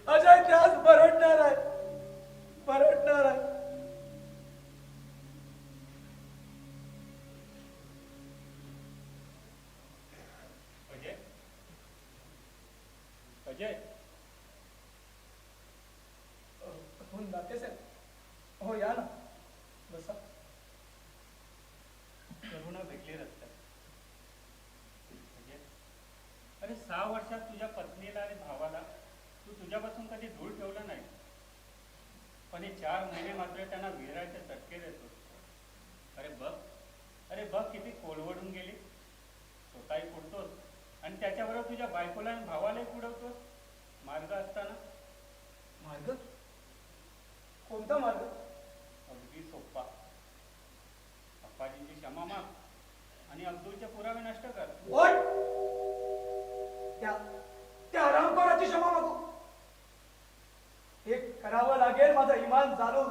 अजय त्याच बरडणार आहे. बरडणार आहे. अजय अजय हो नाते साहेब, हो या ना, बसा. करुणा भेटली रस्त्यात. अजय, अरे 6 वर्षात तुझ्या पत्नीला आणि भावाला तू तुझ्यापासून कधी दूर ठेवलं नाही, पण हे 4 महिने मात्र त्यांना विरायचे चटके देतो. अरे बघ किती कोलवडून गेली. स्वतःही पुढतोस आणि त्याच्याबरोबर तुझ्या बायकोला आणि भावालाही पुढवतोस. मार्ग असताना मार्ग? कोणता मार्ग? अगदी सोपा. अप्पाजींची क्षमा माग आणि अब्दुलचे पुरावे नष्ट कर. What? त्या हरामखोराची क्षमा मागू? हे करावं लागेल माझं इमान जाणून,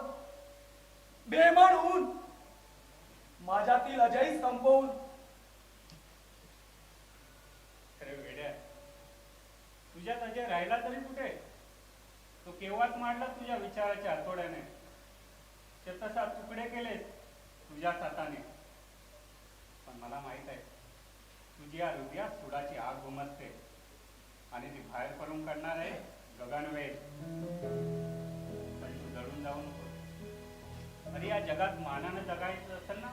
बेमान होऊन, माझ्यातील अजय संपवून. अरे वेड्या, तुझ्यात अजय राहिला तरी कुठे? तो केव्हाच मांडला तुझ्या विचाराच्या हातोड्याने. ते तसा तुकडे केलेस तुझ्याच हाताने. पण मला माहित आहे तुझी या हृदयात सुडाची आग उमटते आणि ती बाहेर पडून काढणार आहे गगनवेग. पण तू जळून जाऊ नको. अरे या जगात मानानं जगायचं असेल ना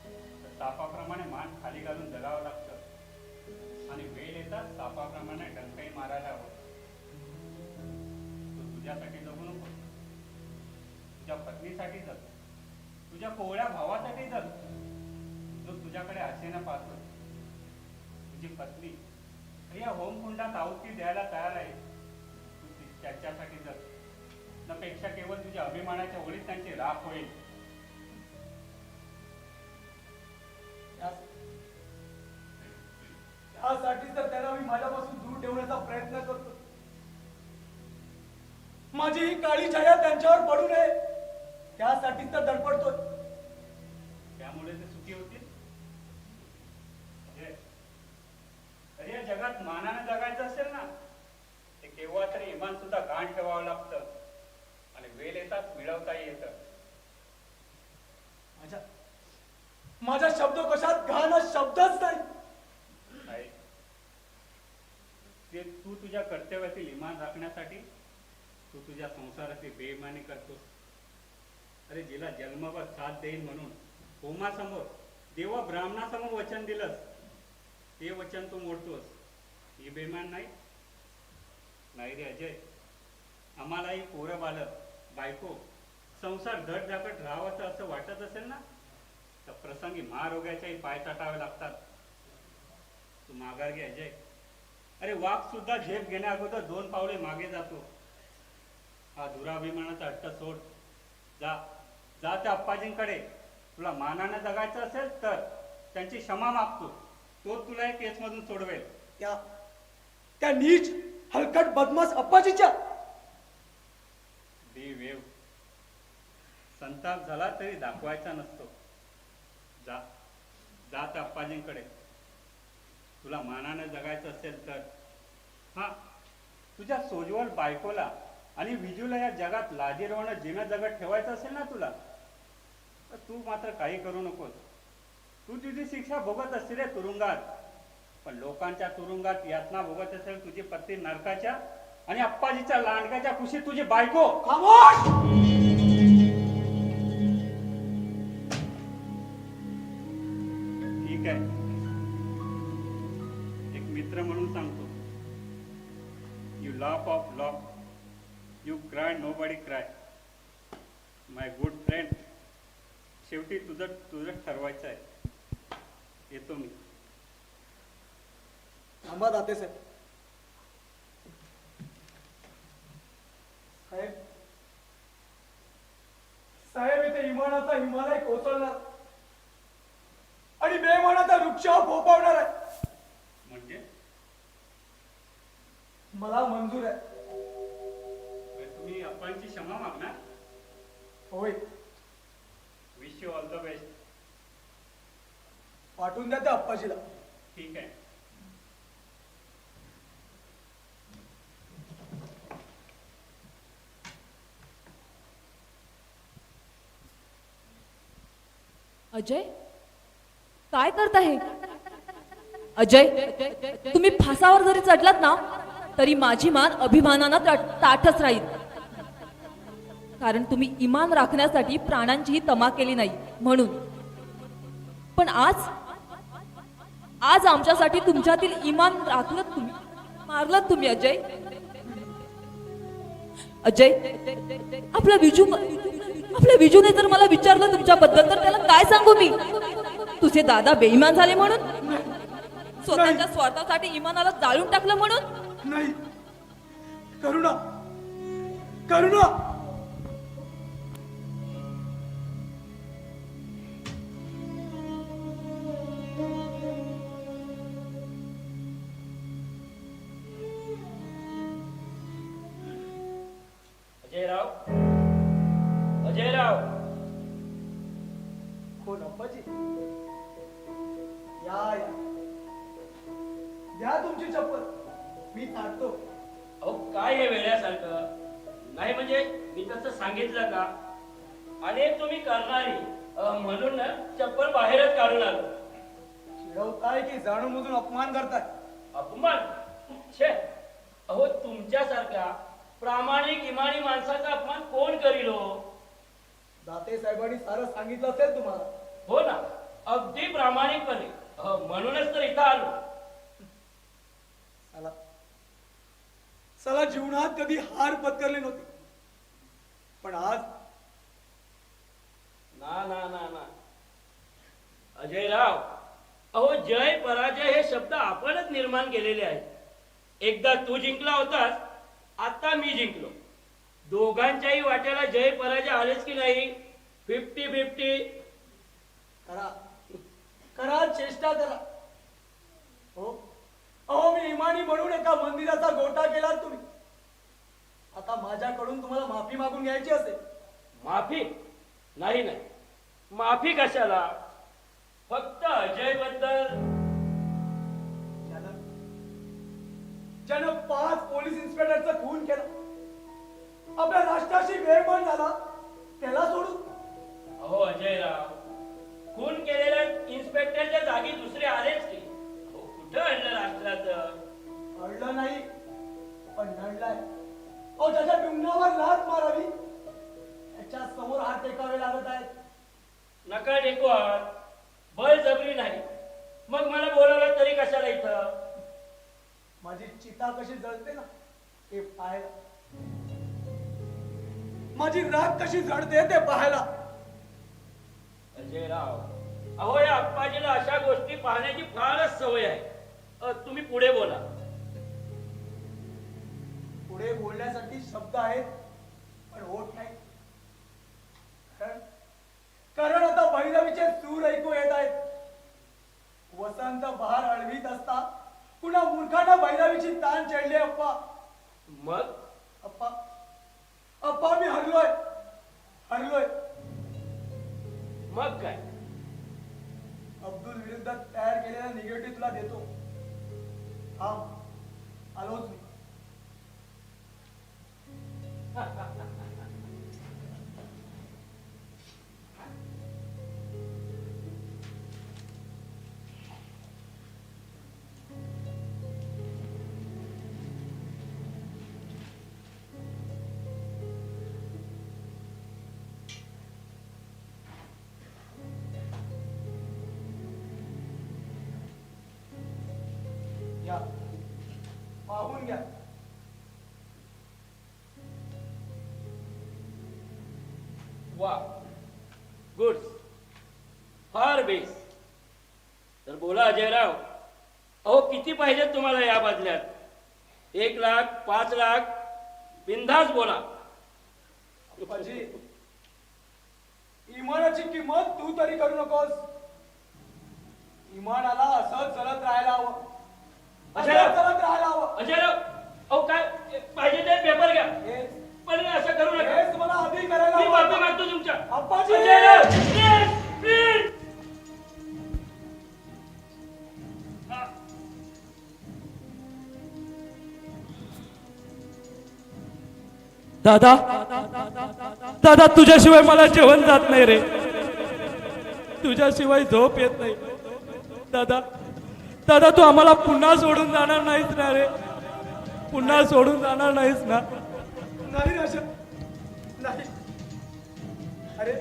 तर सापाप्रमाणे मान खाली घालून जगावं लागतं आणि वेळ येतात सापाप्रमाणे डंकाई मारायला हवं. तू तुझ्यासाठी जगू नको, तुझ्या पत्नीसाठी जग, तुझ्या कोवळ्या भावासाठी जग जो तुझ्याकडे आशेनं पाहतो. तुझी पत्नी या होमकुंडात आहुती द्यायला तयार आहे. तू त्याच्यासाठी जग, नपेक्षा केवळ तुझ्या अभिमानाच्या ओळीत त्यांची राख होईल. त्यासाठी तर त्याला मी प्रयत्न करतो. माझी ही काळी छाया त्यांच्यावर पडू नये त्यासाठीच तर धडपडतोय. त्यामुळे ते सुखी होतील. म्हणजे अरे या जगात मानानं जगायचं असेल ना, ते केव्हा तरी इमान सुद्धा गाण ठेवावं लागतं आणि वेळ येतात मिळवताही येतं. माझ्या शब्दकोशात घाण शब्दच नाही. आहे. ते तू तुझ्या कर्तव्यातील इमान राखण्यासाठी तू तुझ्या संसाराची बेईमानी करतोस. अरे जिला जन्मभर साथ देईन म्हणून होमासमोर देवा ब्राह्मणासमोर वचन दिलंस, ते वचन तू मोडतोस. ही बेईमान नाही? नाही रे अजय. आम्हालाही पोरं बालक बायको संसार धडधाकट राहावाचं असं वाटत असेल ना, तर प्रसंगी महारोग्याच्याही पाय टाटावे लागतात. तू माघार घे अजय. अरे वाघ सुद्धा झेप घेण्या अगोदर 2 पावले मागे जातो. हा दुराभिमानाचा हट्ट सोड. जा जा त्या अप्पाजींकडे. तुला मानानं जगायचं असेल तर त्यांची क्षमा मागतो. तो तुला एक केसमधून सोडवेल. त्या नीच हलकट बदमाश अप्पाजीच्या वेव संताप झाला तरी दाखवायचा नसतो. जा जा त्या अप्पाजींकडे. तुला मानानं जगायचं असेल तर. हा, तुझ्या सोजवळ बायकोला आणि विजूला या जगात लाजीरवाणं जिनं जगत ठेवायचं असेल ना तुला, तर तू मात्र काही करू नकोस. तू तुझी शिक्षा भोगत असते रे तुरुंगात, पण लोकांच्या तुरुंगात यातना भोगत असेल तुझी पत्नी नरकाच्या आणि अप्पाजीच्या लांडग्याच्या कुशीत तुझी बायको. खामोश. ठीक आहे, एक मित्र म्हणून सांगतो. You laugh of loaf, you cry nobody cry. My good friend, शेवटी तुझं ठरवायचं आहे. येतो मी. थांबा दाते साहेब. साहेब इथे इमानाचा हिमालय कोसळणार आणि बेमानाचा वृक्ष फोपावणार आहे. म्हणजे मला मंजूर आहे. तुम्ही अप्पांची क्षमा मागणार? होय. Wish you all the best. पाठवून द्या त्या अप्पाजीला. ठीक आहे. अजय, काय करता हे? अजय, तुम्ही फासावर जरी चढलात ना तरी माझी मान अभिमानानं ताठच राहील. कारण तुम्ही इमान राखण्यासाठी प्राणांचीही तमा केली नाही म्हणून. पण आज आमच्यासाठी तुमच्यातील इमान राखलं तुम्ही, मारलं तुम्ही. अजय, अजय, आपल्या विजूने जर मला विचारलं तुमच्याबद्दल तर त्याला काय सांगू मी? तुझे दादा बेईमान झाले म्हणून, स्वतःच्या स्वार्थासाठी इमानाला जाळून टाकलं म्हणून. नाही, करुणा, करुणा. अजयराव, अजयराव. कोण अप्पाजी? या या, द्या तुमची चप्पल, मी काढतो. अहो काय हे वेड्यासारखं? नाही म्हणजे मी तसं सांगितलं का? आणि तुम्ही करणारी म्हणून ना चप्पल बाहेरच काढून आलो. चिडवताय की जाणून बुजून अपमान करताय? अपमान? छे, अहो तुमच्यासारख्या प्रामाणिक इमानी माणसाचा अपमान कोण करील हो? दाते साहेबांनी सारं सांगितलं असेल तुम्हाला. हो ना, अगदी प्रामाणिकपणे. म्हणूनच तर इथं आलो. चला चला, जीवनात कधी हार पत्करली नव्हती, पण आज ना ना ना ना अजयराव, अहो जय पराजय हे शब्द आपणच निर्माण केलेले आहेत. एकदा तू जिंकला होतास, आता मी जिंकलो. दोघांच्याही वाट्याला जय पराजय आलेच की नाही? 50-50. करा करा, चेष्टा करा. हो, अहो मी इमानी म्हणून एका मंदिराचा गोटा केलात तुम्ही. आता माझ्याकडून तुम्हाला माफी मागून घ्यायची असेल. माफी नाही नाही, माफी कशाला? फक्त अजय बद्दल. ज्यानं 5 पोलीस इन्स्पेक्टरचा खून केला, आपल्या राष्ट्राशी बेईमान झाला, त्याला सोडून. अहो अजयराव, खून केलेल्या इन्स्पेक्टरच्या जागी दुसरे आलेच की. अहो कुठं आणलं राष्ट्राचं? अडलं नाही पण नडलाय. अहो त्याच्या डुंगणावर लाथ मारावी, त्याच्या समोर हात टेकावे लागत आहेत. नका टेकू हात, बळजबरी नाही. मग मला बोलावलं तरी कशाला इथं? माझी चिता कशी जळते ना ते पाहायला, माझी राग कशी जळते ते पाहायला. अजयराव, अहो या अप्पाजीला अशा गोष्टी पाहण्याची फारच सवय आहे. तुम्ही पुढे बोला. पुढे बोलण्यासाठी शब्द आहेत पण होत नाही. कारण आता भैरवीचे सूर ऐकू येत आहेत. वसंत बहार अळवीत असता पुन्हा मूर्खांना भैरवीची ताण चढली. अप्पा मग अप्पा अप्पा मी हरलोय हरलोय. मग काय? अब्दुल विरुद्ध तयार केलेला निगेटिव्ह तुला देतो. थांब, आलोच मी. या पाहून घ्या. वा, गुड, फार बेस. तर बोला अजयराव, अहो किती पाहिजेत तुम्हाला या बदल्यात? 1 लाख, 5 लाख, बिनधास्त बोला. अप्पाजी, इमानाची किंमत तू तरी करू नकोस. इमानाला असंच चलत राहायला हवं, अजयराव, चलत राहायला हवं. अजयराव, अहो काय पाहिजे ते पेपर घ्या, हेच पण असं करू नका. हेच मला आधी करायला मी माफी हवं. मागतो तुमच्या. अप्पाजी! Ajayrao, please, please. दादा, दादा तुझ्याशिवाय मला जेवण जात नाही रे. तुझ्याशिवाय झोप येत नाही. दादा, दादा तू आम्हाला पुन्हा सोडून जाणार नाहीस ना रे? पुन्हा सोडून जाणार नाहीस ना? नाही राजा, नाही. अरे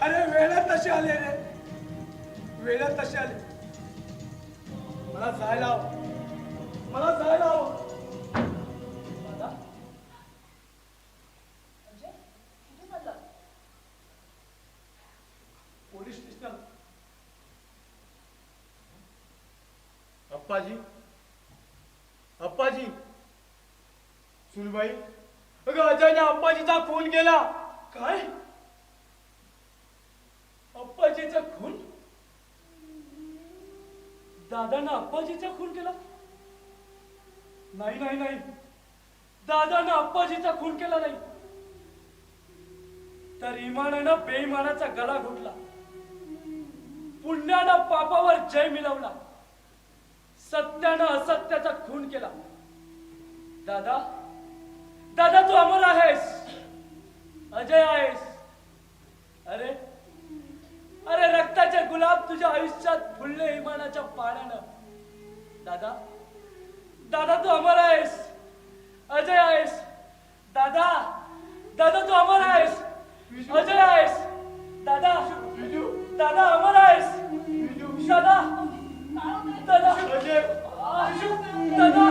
अरे वेळात तसे आले रे, वेळात तसे आले. मला जायला हवं, मला जायला हवं. दादा, अजय कुठे चालला? Police station. अप्पाजी, अप्पाजी, सुनबाई, अगं अजयने अप्पाजीचा खून केला. काय? अप्पाजीचा खून? दादानं अप्पाजीचा खून केला? नाही नाही नाही, दादानं अप्पाजीचा खून केला नाही. तर इमानानं बेईमानाचा गळा घोटला, पुण्यानं पापावर जय मिळवला, सत्यानं असत्याचा खून केला. दादा, दादा तू अमर आहेस, अजय आहेस. अरे अरे रक्ताचे गुलाब तुझ्या आयुष्यात फुलले इमानाच्या पाण्यानं. दादा, दादा तू अमर आहेस, अजय आहेस. दादा, दादा तू अमर आहेस, अजय आहेस. दादा, दादा अमर आहेस. दादा, दादा, दादा,